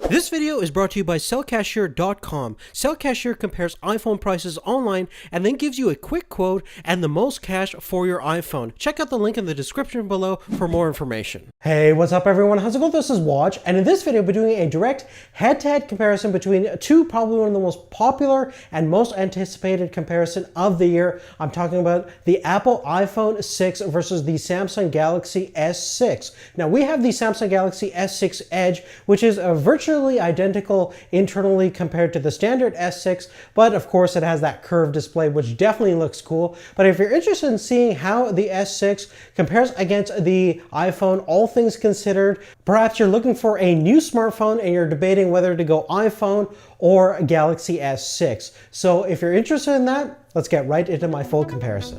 This video is brought to you by sellcashier.com. Sellcashier compares iPhone prices online and then gives you a quick quote and the most cash for your iPhone. Check out the link in the description below for more information. Hey, what's up everyone? How's it going? This is Watch, and in this video we're doing a direct head-to-head comparison between probably one of the most popular and most anticipated comparison of the year. I'm talking about the Apple iPhone 6 versus the Samsung Galaxy S6. Now we have the Samsung Galaxy S6 Edge, which is a virtually identical internally compared to the standard S6, but of course it has that curved display, which definitely looks cool. But if you're interested in seeing how the S6 compares against the iPhone, all things considered, perhaps you're looking for a new smartphone and you're debating whether to go iPhone or Galaxy S6. So if you're interested in that, let's get right into my full comparison.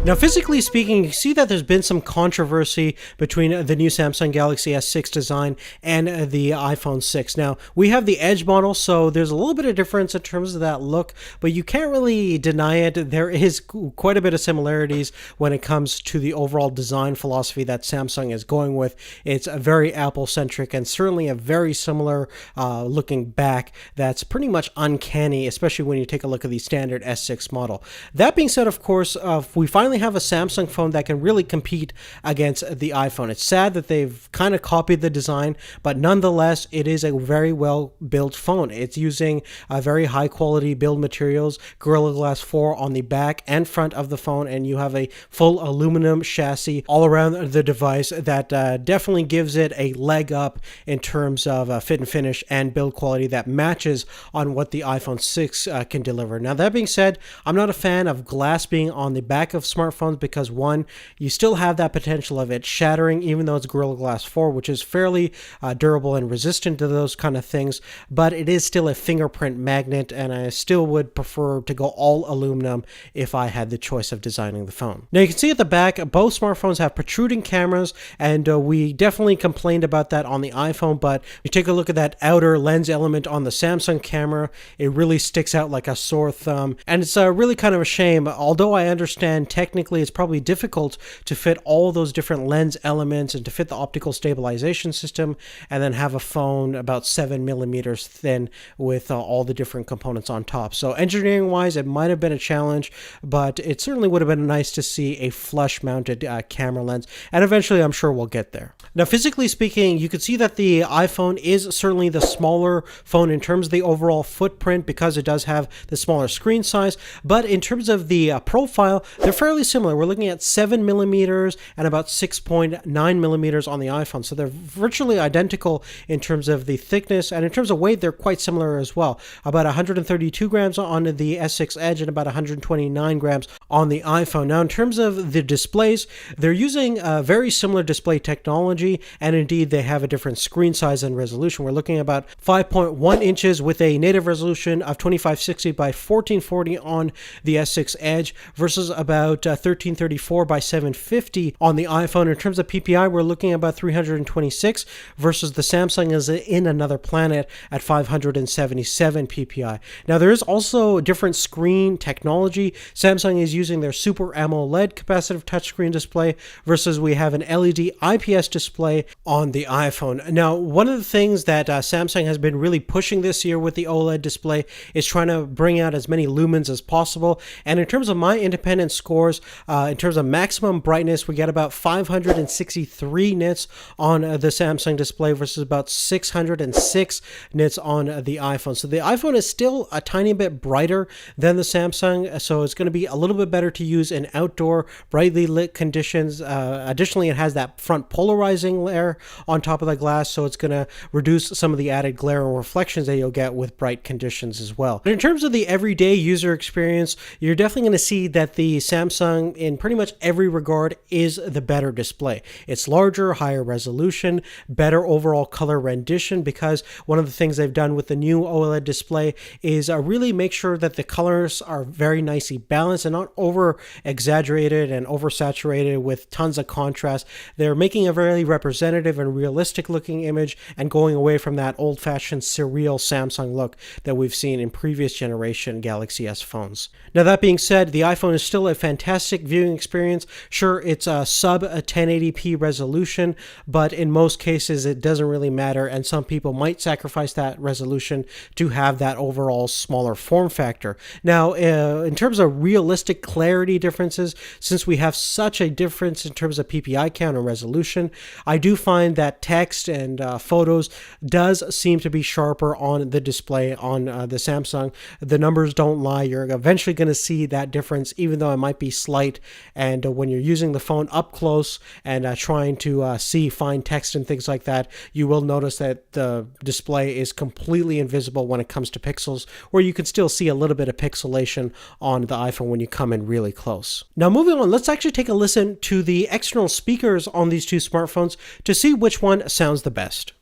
Now, physically speaking, you see that there's been some controversy between the new Samsung Galaxy S6 design and the iPhone 6. Now, we have the Edge model, so there's a little bit of difference in terms of that look, but you can't really deny it. There is quite a bit of similarities when it comes to the overall design philosophy that Samsung is going with. It's a very Apple-centric and certainly a very similar looking back that's pretty much uncanny, especially when you take a look at the standard S6 model. That being said, of course, we finally have a Samsung phone that can really compete against the iPhone. It's sad that they've kind of copied the design, but nonetheless, it is a very well built phone. It's using very high quality build materials, Gorilla Glass 4 on the back and front of the phone, and you have a full aluminum chassis all around the device that definitely gives it a leg up in terms of fit and finish and build quality that matches on what the iPhone 6 can deliver. Now, that being said, I'm not a fan of glass being on the back of smartphones because, one, you still have that potential of it shattering, even though it's Gorilla Glass 4, which is fairly durable and resistant to those kind of things, but it is still a fingerprint magnet, and I still would prefer to go all aluminum if I had the choice of designing the phone. Now, you can see at the back, both smartphones have protruding cameras, and we definitely complained about that on the iPhone, but you take a look at that outer lens element on the Samsung camera, it really sticks out like a sore thumb, and it's really kind of a shame. Although I understand technically it's probably difficult to fit all those different lens elements and to fit the optical stabilization system and then have a phone about 7 millimeters thin with all the different components on top. So engineering wise, it might have been a challenge, but it certainly would have been nice to see a flush mounted camera lens, and eventually I'm sure we'll get there. Now, physically speaking, you can see that the iPhone is certainly the smaller phone in terms of the overall footprint because it does have the smaller screen size, but in terms of the profile, they're fairly similar. We're looking at 7 millimeters and about 6.9 millimeters on the iPhone. So they're virtually identical in terms of the thickness, and in terms of weight, they're quite similar as well. About 132 grams on the S6 Edge and about 129 grams on the iPhone. Now, in terms of the displays, they're using a very similar display technology, and indeed they have a different screen size and resolution. We're looking at about 5.1 inches with a native resolution of 2560 by 1440 on the S6 Edge versus about 1334 by 750 on the iPhone. In terms of PPI, we're looking at about 326 versus the Samsung is in another planet at 577 PPI. Now, there is also different screen technology. Samsung is using their Super AMOLED capacitive touchscreen display versus we have an LED IPS display on the iPhone. Now, one of the things that Samsung has been really pushing this year with the OLED display is trying to bring out as many lumens as possible. And in terms of my independent scores, in terms of maximum brightness, we get about 563 nits on the Samsung display versus about 606 nits on the iPhone. So the iPhone is still a tiny bit brighter than the Samsung, so it's going to be a little bit better to use in outdoor, brightly lit conditions. Additionally, it has that front polarizing layer on top of the glass, so it's going to reduce some of the added glare and reflections that you'll get with bright conditions as well. But in terms of the everyday user experience, you're definitely going to see that the Samsung, in pretty much every regard, is the better display. It's larger, higher resolution, better overall color rendition, because one of the things they've done with the new OLED display is really make sure that the colors are very nicely balanced and not over exaggerated and oversaturated with tons of contrast. They're making a very representative and realistic looking image and going away from that old-fashioned surreal Samsung look that we've seen in previous generation Galaxy S phones. Now, that being said, the iPhone is still a fantastic fantastic viewing experience. Sure, it's a sub 1080p resolution, but in most cases it doesn't really matter, and some people might sacrifice that resolution to have that overall smaller form factor. Now, in terms of realistic clarity differences, since we have such a difference in terms of PPI count and resolution, I do find that text and photos does seem to be sharper on the display on the Samsung. The numbers don't lie. You're eventually going to see that difference, even though it might be slight. And when you're using the phone up close and trying to see fine text and things like that, you will notice that the display is completely invisible when it comes to pixels, where you can still see a little bit of pixelation on the iPhone when you come in really close. Now, moving on, let's actually take a listen to the external speakers on these two smartphones to see which one sounds the best.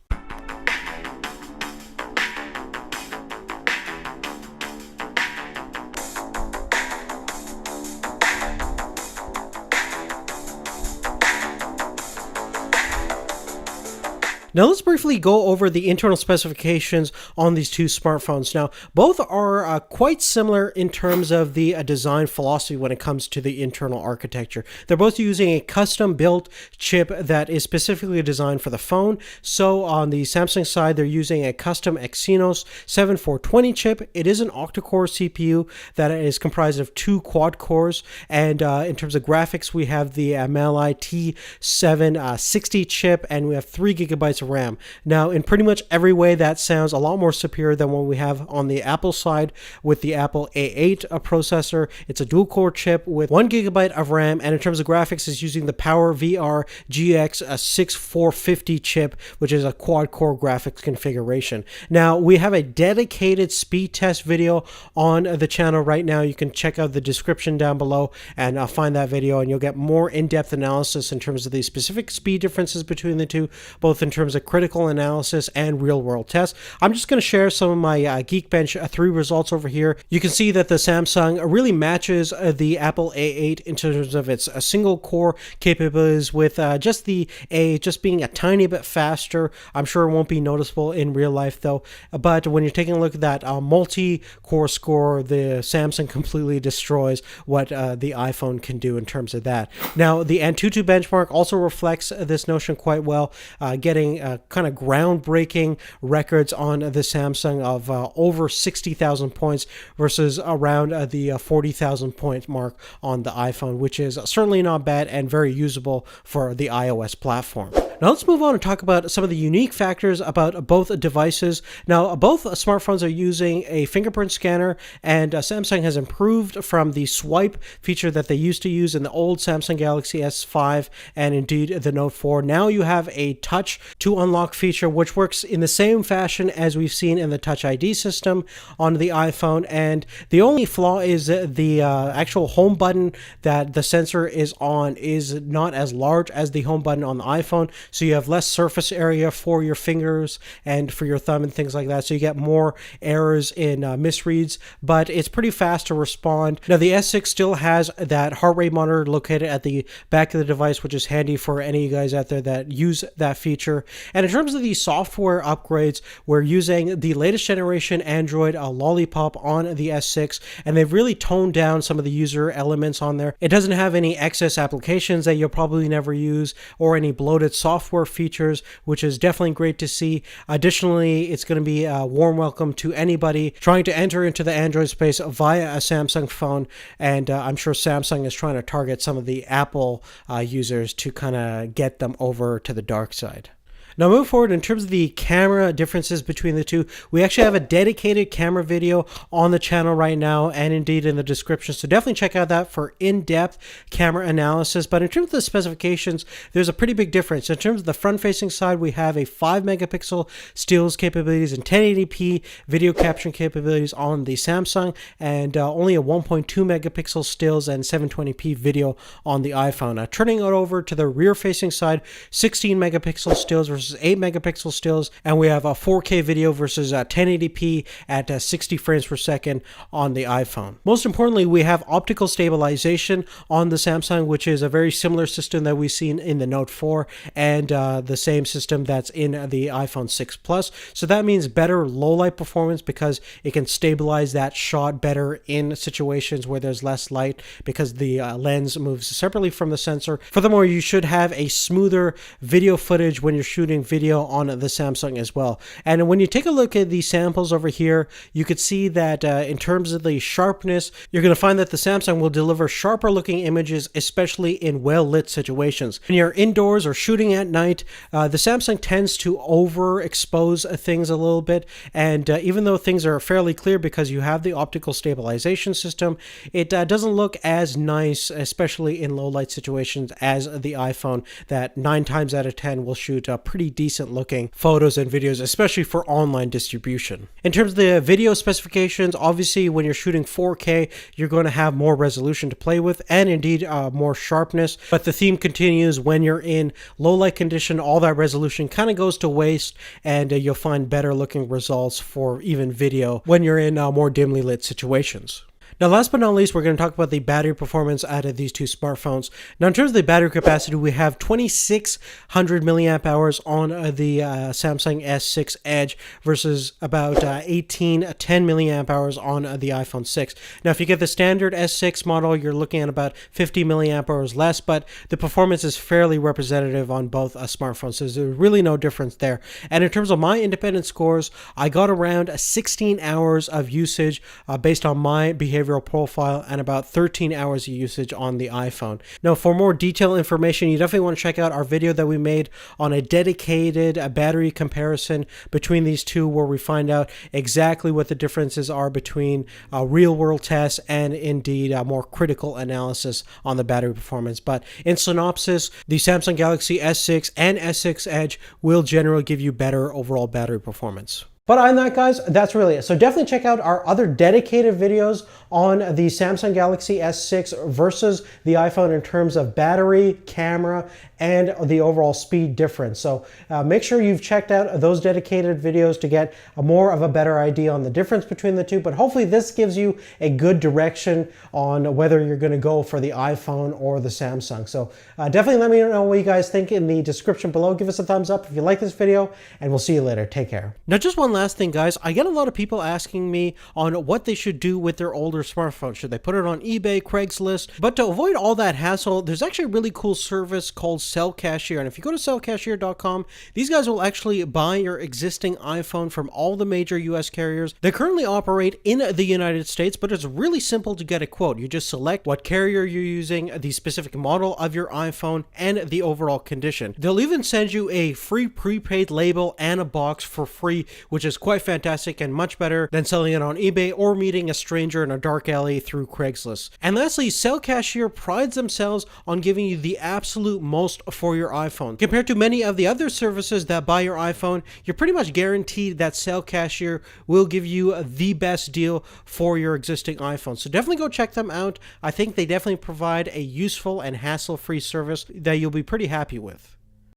Now let's briefly go over the internal specifications on these two smartphones. Now, both are quite similar in terms of the design philosophy when it comes to the internal architecture. They're both using a custom-built chip that is specifically designed for the phone. So on the Samsung side, they're using a custom Exynos 7420 chip. It is an octa-core CPU that is comprised of 2 quad cores. And in terms of graphics, we have the MLI T760 chip, and we have 3 gigabytes of RAM. Now, in pretty much every way, that sounds a lot more superior than what we have on the Apple side with the Apple A8 processor. It's a dual-core chip with 1 gigabyte of RAM, and in terms of graphics, it's using the PowerVR GX 6450 chip, which is a quad-core graphics configuration. Now, we have a dedicated speed test video on the channel right now. You can check out the description down below and find that video, and you'll get more in-depth analysis in terms of the specific speed differences between the two, both in terms of critical analysis and real-world tests. I'm just going to share some of my Geekbench 3 results over here. You can see that the Samsung really matches the Apple A8 in terms of its single-core capabilities, with just the A just being a tiny bit faster. I'm sure it won't be noticeable in real life though, but when you're taking a look at that multi-core score, the Samsung completely destroys what the iPhone can do in terms of that. Now, the Antutu benchmark also reflects this notion quite well, getting kind of groundbreaking records on the Samsung of over 60,000 points versus around the 40,000 point mark on the iPhone, which is certainly not bad and very usable for the iOS platform. Now let's move on and talk about some of the unique factors about both devices. Now, both smartphones are using a fingerprint scanner, and Samsung has improved from the swipe feature that they used to use in the old Samsung Galaxy S5 and indeed the Note 4. Now you have a touch to unlock feature, which works in the same fashion as we've seen in the Touch ID system on the iPhone, and the only flaw is the actual home button that the sensor is on is not as large as the home button on the iPhone, so you have less surface area for your fingers and for your thumb and things like that, so you get more errors in misreads, but it's pretty fast to respond. Now, the S6 still has that heart rate monitor located at the back of the device, which is handy for any of you guys out there that use that feature. And in terms of the software upgrades, we're using the latest generation Android Lollipop on the S6, and they've really toned down some of the user elements on there. It doesn't have any excess applications that you'll probably never use or any bloated software features, which is definitely great to see. Additionally, it's going to be a warm welcome to anybody trying to enter into the Android space via a Samsung phone, and I'm sure Samsung is trying to target some of the Apple users to kind of get them over to the dark side. Now, moving forward, in terms of the camera differences between the two, we actually have a dedicated camera video on the channel right now and indeed in the description, so definitely check out that for in-depth camera analysis. But in terms of the specifications, there's a pretty big difference. In terms of the front-facing side, we have a 5 megapixel stills capabilities and 1080p video capturing capabilities on the Samsung, and only a 1.2 megapixel stills and 720p video on the iPhone. Turning it over to the rear-facing side, 16 megapixel stills versus versus 8 megapixel stills, and we have a 4K video versus 1080p at 60 frames per second on the iPhone. Most importantly, we have optical stabilization on the Samsung, which is a very similar system that we've seen in the Note 4 and the same system that's in the iPhone 6 Plus. So that means better low light performance because it can stabilize that shot better in situations where there's less light because the lens moves separately from the sensor. Furthermore, you should have a smoother video footage when you're shooting video on the Samsung as well. And when you take a look at the samples over here, you could see that in terms of the sharpness, you're going to find that the Samsung will deliver sharper looking images, especially in well-lit situations. When you're indoors or shooting at night, the Samsung tends to overexpose things a little bit, and even though things are fairly clear because you have the optical stabilization system, it doesn't look as nice, especially in low light situations, as the iPhone that 9 times out of 10 will shoot pretty decent looking photos and videos, especially for online distribution. In terms of the video specifications, obviously when you're shooting 4K, you're going to have more resolution to play with and indeed more sharpness, but the theme continues when you're in low light condition. All that resolution kind of goes to waste, and you'll find better looking results for even video when you're in more dimly lit situations. Now, last but not least, we're going to talk about the battery performance out of these two smartphones. Now, in terms of the battery capacity, we have 2600 milliamp hours on the Samsung S6 Edge versus about 1810 milliamp hours on the iPhone 6. Now, if you get the standard S6 model, you're looking at about 50 milliamp hours less, but the performance is fairly representative on both smartphones, so there's really no difference there. And in terms of my independent scores, I got around 16 hours of usage based on my behavioral profile and about 13 hours of usage on the iPhone. Now, for more detailed information, you definitely want to check out our video that we made on a dedicated battery comparison between these two, where we find out exactly what the differences are between real world tests and indeed more critical analysis on the battery performance. But in synopsis, the Samsung Galaxy S6 and S6 Edge will generally give you better overall battery performance. But other than that, guys, that's really it. So definitely check out our other dedicated videos on the Samsung Galaxy S6 versus the iPhone in terms of battery, camera, and the overall speed difference. So make sure you've checked out those dedicated videos to get more of a better idea on the difference between the two. But hopefully this gives you a good direction on whether you're going to go for the iPhone or the Samsung. So definitely let me know what you guys think in the description below. Give us a thumbs up if you like this video, and we'll see you later. Take care. Now, just one last thing, guys. I get a lot of people asking me on what they should do with their older smartphone. Should they put it on eBay, Craigslist? But to avoid all that hassle, there's actually a really cool service called Sell Cashier. And if you go to sellcashier.com, these guys will actually buy your existing iPhone from all the major US carriers. They currently operate in the United States, but it's really simple to get a quote. You just select what carrier you're using, the specific model of your iPhone, and the overall condition. They'll even send you a free prepaid label and a box for free, which is quite fantastic and much better than selling it on eBay or meeting a stranger in a dark alley through Craigslist. And lastly, Sell Cashier prides themselves on giving you the absolute most for your iPhone. Compared to many of the other services that buy your iPhone, you're pretty much guaranteed that Sell Cashier will give you the best deal for your existing iPhone. So definitely go check them out. I think they definitely provide a useful and hassle-free service that you'll be pretty happy with.